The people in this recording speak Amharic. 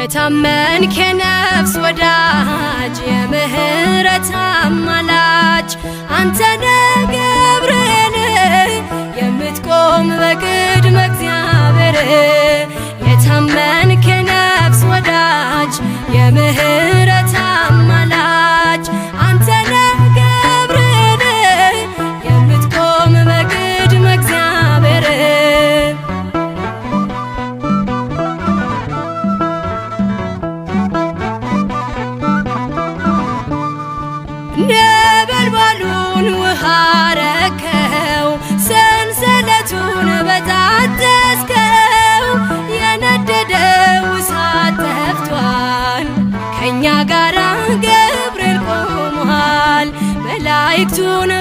የታመንክ የነፍስ ወዳጅ የምህረት አማላጅ አንተነ ገብርኤል የምትቆም በቅድመ እግዚአብሔር የታመንክ የነፍስ ወዳጅ የምህረት አማላጅ አንተነ ገብርኤል የምትቆም በቅድመ እግዚአብሔር ነበልባሉን ውሃ ረከው ሰንሰለቱን በጣጠስከው የነደደው እሳት ጠፍቷል ከእኛ ጋራ ገብርኤል ቆሟል መላእክቱን